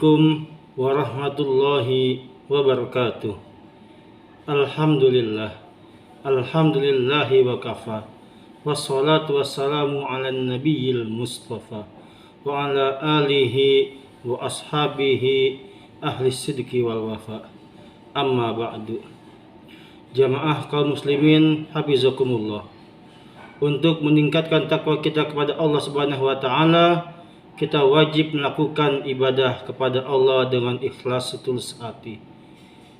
Assalamualaikum warahmatullahi wabarakatuh. Alhamdulillahi wa kafa. Wassalatu wassalamu ala nabiyil mustafa wa ala alihi wa ashabihi ahli sidqi wal wafa. Amma ba'du. Jamaah kaum muslimin hafizakumullah. Untuk meningkatkan takwa kita kepada Allah Subhanahu wa taala, kita wajib melakukan ibadah kepada Allah dengan ikhlas setulus hati.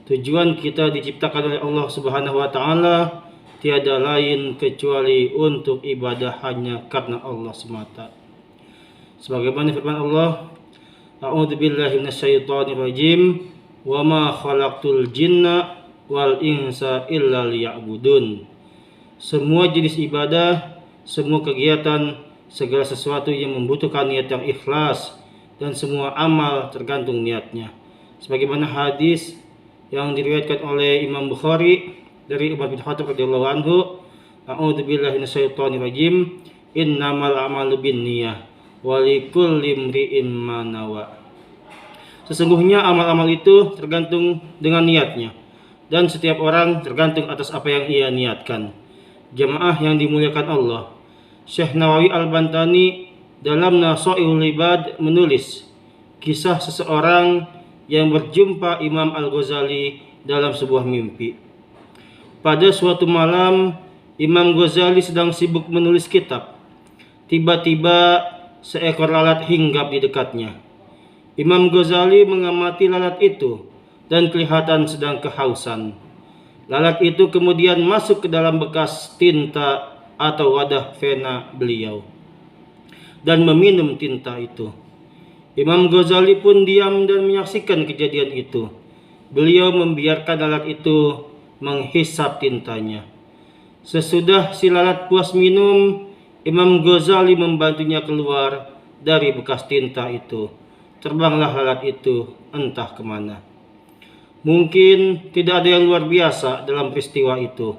Tujuan kita diciptakan oleh Allah Subhanahu wa taala tiada lain kecuali untuk ibadah hanya karena Allah semata. Sebagaimana firman Allah, A'udzubillahi minasyaitonir rajim, wa ma khalaqtul jinna wal insa illa liya'budun. Semua jenis ibadah, semua kegiatan, segala sesuatu yang membutuhkan niat yang ikhlas, dan semua amal tergantung niatnya. Sebagaimana hadis yang diriwayatkan oleh Imam Bukhari dari Umar bin Khattab radhiyallahu anhu, A'udzubillahi minasyaitonir rajim, innamal a'malu binniyah wa likulli imri'in ma nawa. Sesungguhnya amal-amal itu tergantung dengan niatnya, dan setiap orang tergantung atas apa yang ia niatkan. Jamaah yang dimuliakan Allah, Syekh Nawawi Al-Bantani dalam Nasaihul Ibad menulis kisah seseorang yang berjumpa Imam Al-Ghazali dalam sebuah mimpi. Pada suatu malam, Imam Ghazali sedang sibuk menulis kitab. Tiba-tiba seekor lalat hinggap di dekatnya. Imam Ghazali mengamati lalat itu dan kelihatan sedang kehausan. Lalat itu kemudian masuk ke dalam bekas tinta atau wadah pena beliau dan meminum tinta itu. Imam Ghazali pun diam dan menyaksikan kejadian itu. Beliau membiarkan lalat itu menghisap tintanya. Sesudah si lalat puas minum, Imam Ghazali membantunya keluar dari bekas tinta itu. Terbanglah lalat itu entah kemana. Mungkin tidak ada yang luar biasa dalam peristiwa itu.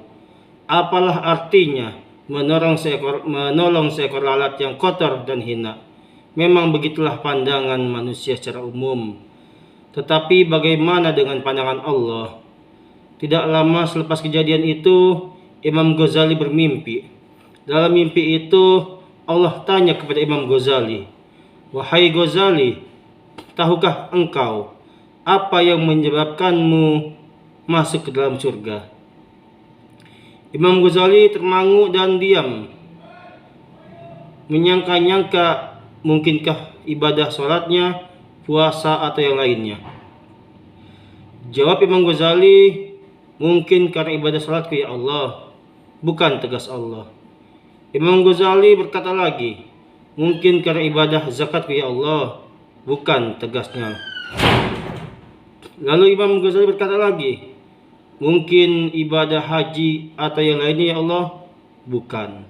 Apalah artinya menolong seekor lalat yang kotor dan hina. Memang begitulah pandangan manusia secara umum. Tetapi bagaimana dengan pandangan Allah? Tidak lama selepas kejadian itu, Imam Ghazali bermimpi. Dalam mimpi itu, Allah tanya kepada Imam Ghazali, "Wahai Ghazali, tahukah engkau apa yang menyebabkanmu masuk ke dalam surga?" Imam Ghazali termangu dan diam, menyangka-nyangka mungkinkah ibadah sholatnya, puasa, atau yang lainnya. Jawab Imam Ghazali, "Mungkin karena ibadah sholatku ya Allah," bukan tegas Allah. Imam Ghazali berkata lagi, "Mungkin karena ibadah zakatku ya Allah," bukan tegasnya. Lalu Imam Ghazali berkata lagi, "Mungkin ibadah haji atau yang lainnya ya Allah," bukan.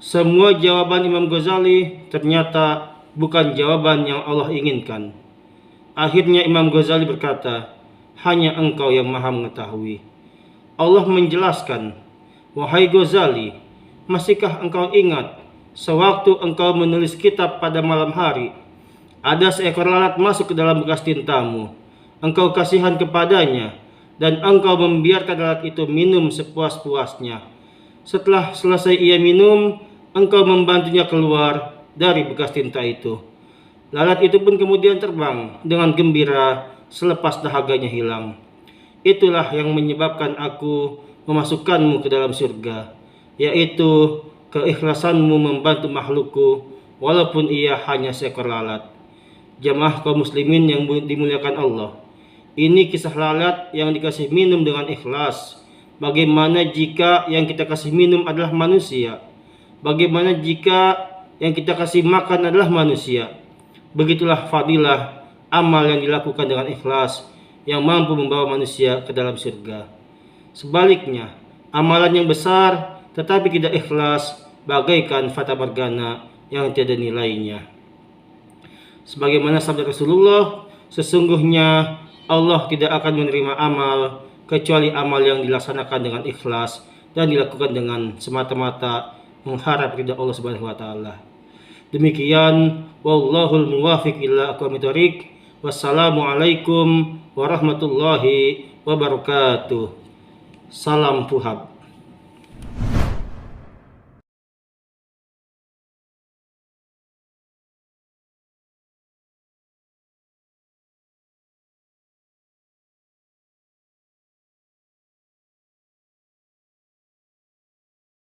Semua jawaban Imam Ghazali ternyata bukan jawaban yang Allah inginkan. Akhirnya Imam Ghazali berkata, "Hanya engkau yang maha mengetahui." Allah menjelaskan, "Wahai Ghazali, masihkah engkau ingat sewaktu engkau menulis kitab pada malam hari, ada seekor lalat masuk ke dalam bekas tintamu. Engkau kasihan kepadanya dan engkau membiarkan lalat itu minum sepuas-puasnya. Setelah selesai ia minum, engkau membantunya keluar dari bekas tinta itu. Lalat itu pun kemudian terbang dengan gembira selepas dahaganya hilang. Itulah yang menyebabkan aku memasukkanmu ke dalam surga, yaitu keikhlasanmu membantu makhlukku walaupun ia hanya seekor lalat." Jamaah kaum muslimin yang dimuliakan Allah, ini kisah lalat yang dikasih minum dengan ikhlas. Bagaimana jika yang kita kasih minum adalah manusia? Bagaimana jika yang kita kasih makan adalah manusia? Begitulah fadilah amal yang dilakukan dengan ikhlas yang mampu membawa manusia ke dalam surga. Sebaliknya, amalan yang besar tetapi tidak ikhlas bagaikan fata morgana yang tiada nilainya. Sebagaimana sabda Rasulullah, sesungguhnya Allah tidak akan menerima amal kecuali amal yang dilaksanakan dengan ikhlas dan dilakukan dengan semata-mata mengharap ridha Allah Subhanahu wa taala. Demikian, wallahul muwafiq ila aqwamit thoriq. Wassalamualaikum warahmatullahi wabarakatuh. Salam Fuhab.